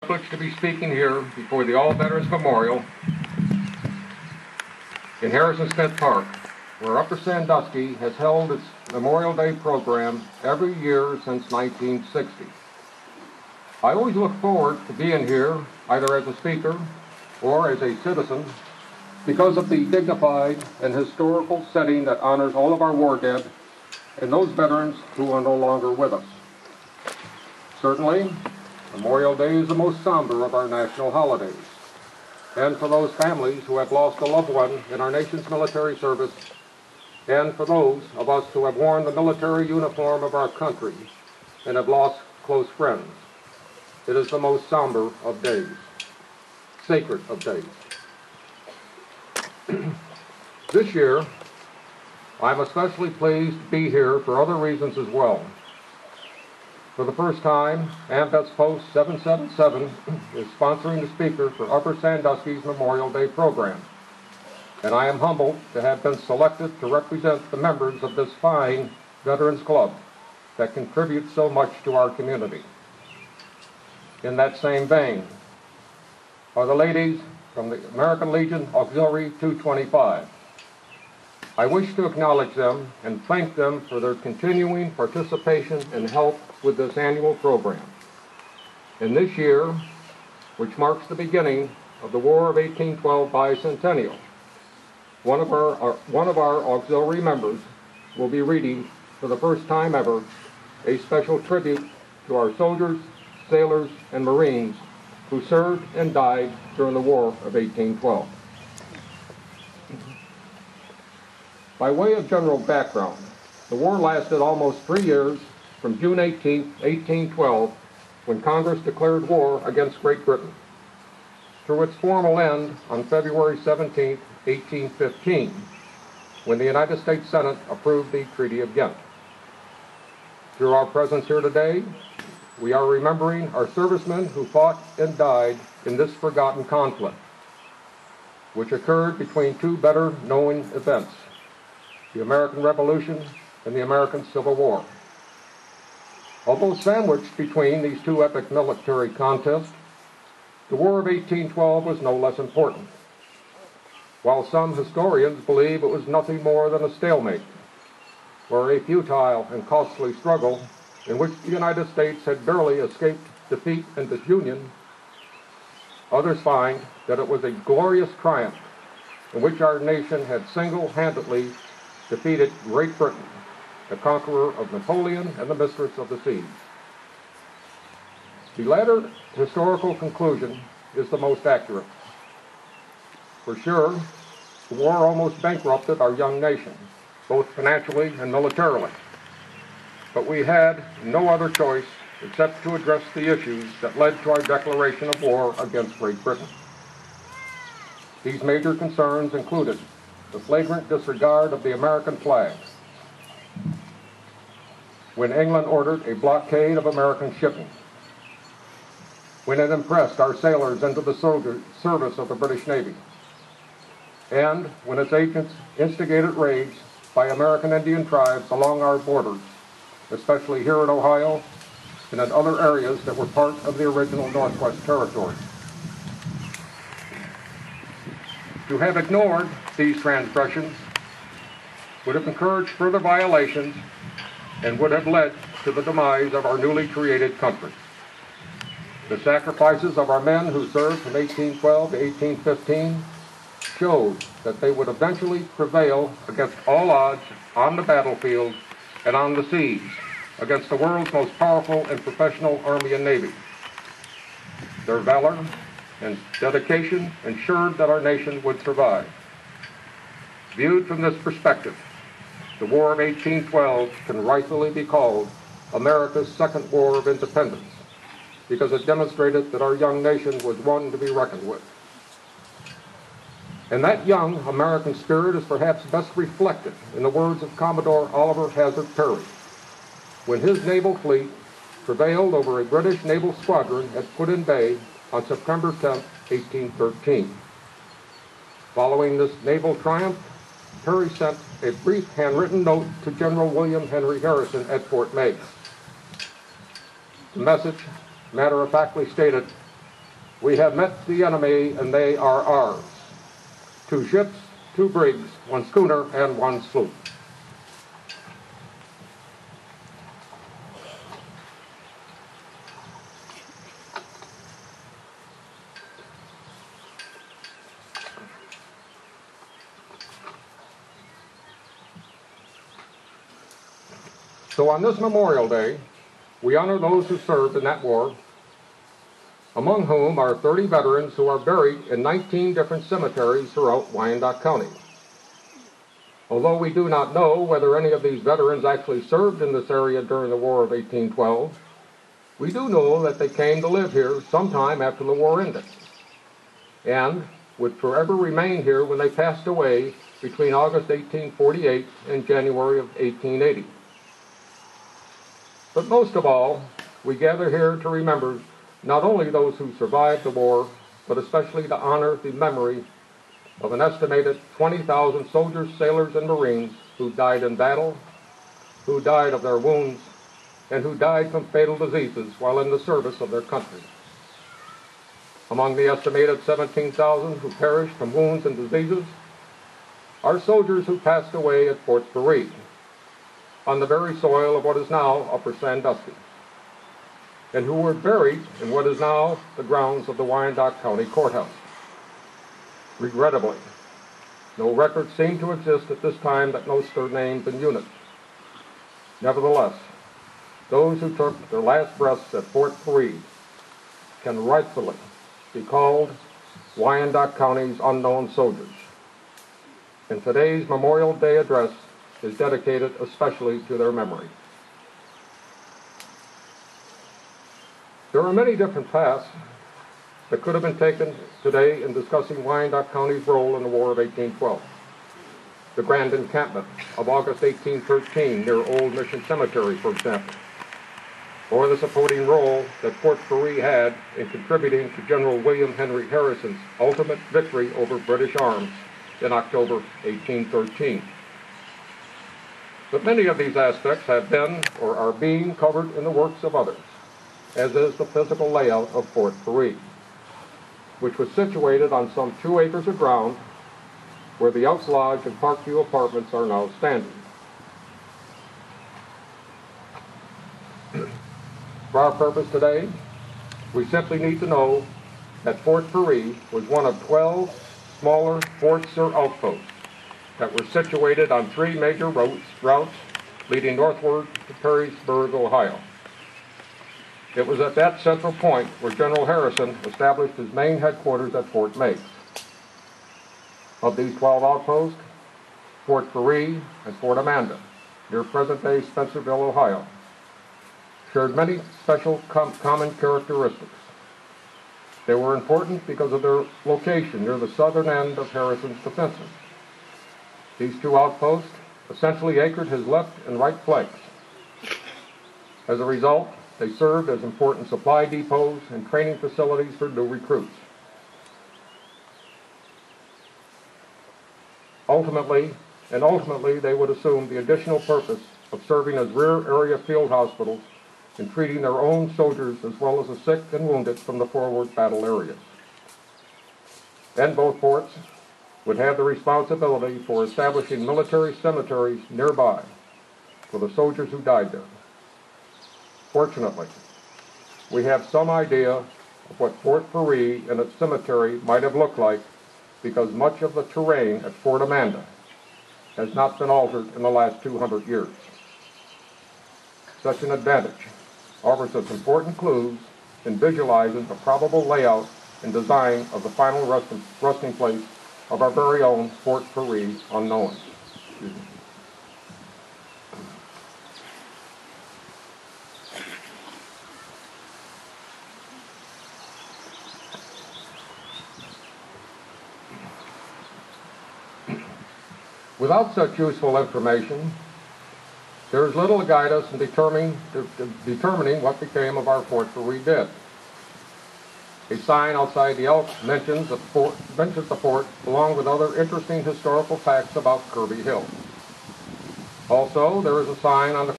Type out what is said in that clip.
privileged to be speaking here before the All Veterans Memorial in Harrison Smith Park, where Upper Sandusky has held its Memorial Day program every year since 1960. I always look forward to being here, either as a speaker or as a citizen, because of the dignified and historical setting that honors all of our war dead and those veterans who are no longer with us. Certainly, Memorial Day is the most somber of our national holidays. And for those families who have lost a loved one in our nation's military service, and for those of us who have worn the military uniform of our country and have lost close friends, it is the most somber of days, sacred of days. This year, I'm especially pleased to be here for other reasons as well. For the first time, AMVETS Post 777 is sponsoring the speaker for Upper Sandusky's Memorial Day program, and I am humbled to have been selected to represent the members of this fine Veterans Club that contributes so much to our community. In that same vein are the ladies from the American Legion Auxiliary 225. I wish to acknowledge them and thank them for their continuing participation and help with this annual program. And this year, which marks the beginning of the War of 1812 Bicentennial, one of our auxiliary members will be reading for the first time ever a special tribute to our soldiers, sailors, and Marines who served and died during the War of 1812. By way of general background, the war lasted almost 3 years from June 18, 1812, when Congress declared war against Great Britain, through its formal end on February 17, 1815, when the United States Senate approved the Treaty of Ghent. Through our presence here today, we are remembering our servicemen who fought and died in this forgotten conflict, which occurred between two better-known events, the American Revolution and the American Civil War. Although sandwiched between these two epic military contests, the War of 1812 was no less important. While some historians believe it was nothing more than a stalemate, or a futile and costly struggle in which the United States had barely escaped defeat and disunion, others find that it was a glorious triumph in which our nation had single-handedly defeated Great Britain, the conqueror of Napoleon and the mistress of the seas. The latter historical conclusion is the most accurate. For sure, the war almost bankrupted our young nation, both financially and militarily. But we had no other choice except to address the issues that led to our declaration of war against Great Britain. These major concerns included the flagrant disregard of the American flag, when England ordered a blockade of American shipping, when it impressed our sailors into the service of the British Navy, and when its agents instigated raids by American Indian tribes along our borders, especially here in Ohio and in other areas that were part of the original Northwest Territory. To have ignored these transgressions would have encouraged further violations and would have led to the demise of our newly created country. The sacrifices of our men who served from 1812 to 1815 showed that they would eventually prevail against all odds on the battlefield and on the seas against the world's most powerful and professional Army and Navy. Their valor and dedication ensured that our nation would survive. Viewed from this perspective, the War of 1812 can rightfully be called America's second war of independence, because it demonstrated that our young nation was one to be reckoned with. And that young American spirit is perhaps best reflected in the words of Commodore Oliver Hazard Perry, when his naval fleet prevailed over a British naval squadron at Put-in Bay on September 10, 1813. Following this naval triumph, Perry sent a brief handwritten note to General William Henry Harrison at Fort Meigs. The message matter-of-factly stated, We have met the enemy, and they are ours. 2 ships, 2 brigs, 1 schooner, and 1 sloop. So on this Memorial Day, we honor those who served in that war, among whom are 30 veterans who are buried in 19 different cemeteries throughout Wyandot County. Although we do not know whether any of these veterans actually served in this area during the War of 1812, we do know that they came to live here sometime after the war ended, and would forever remain here when they passed away between August 1848 and January of 1880. But most of all, we gather here to remember not only those who survived the war, but especially to honor the memory of an estimated 20,000 soldiers, sailors, and Marines who died in battle, who died of their wounds, and who died from fatal diseases while in the service of their country. Among the estimated 17,000 who perished from wounds and diseases are soldiers who passed away at Fort Garry, on the very soil of what is now Upper Sandusky, and who were buried in what is now the grounds of the Wyandot County Courthouse. Regrettably, no records seem to exist at this time that notes their names and units. Nevertheless, those who took their last breaths at Fort Garry can rightfully be called Wyandot County's unknown soldiers. And today's Memorial Day address is dedicated especially to their memory. There are many different paths that could have been taken today in discussing Wyandot County's role in the War of 1812. The Grand Encampment of August 1813 near Old Mission Cemetery, for example, or the supporting role that Fort Garry had in contributing to General William Henry Harrison's ultimate victory over British arms in October 1813. But many of these aspects have been or are being covered in the works of others, as is the physical layout of Fort Garry, which was situated on some 2 acres of ground where the Elks Lodge and Parkview Apartments are now standing. For our purpose today, we simply need to know that Fort Garry was one of 12 smaller forts or outposts that were situated on 3 major routes leading northward to Perrysburg, Ohio. It was at that central point where General Harrison established his main headquarters at Fort Meigs. Of these 12 outposts, Fort Garry and Fort Amanda, near present-day Spencerville, Ohio, shared many special common characteristics. They were important because of their location near the southern end of Harrison's defenses. These 2 outposts essentially anchored his left and right flanks. As a result, they served as important supply depots and training facilities for new recruits. Ultimately, they would assume the additional purpose of serving as rear area field hospitals and treating their own soldiers as well as the sick and wounded from the forward battle areas. And both forts would have the responsibility for establishing military cemeteries nearby for the soldiers who died there. Fortunately, we have some idea of what Fort Garry and its cemetery might have looked like because much of the terrain at Fort Amanda has not been altered in the last 200 years. Such an advantage offers us important clues in visualizing the probable layout and design of the final resting place of our very own Fort Garry unknown. Without such useful information, there is little to guide us in determining what became of our Fort Garry dead. A sign outside the Elk mentions the fort along with other interesting historical facts about Kirby Hill. Also, there is a sign on the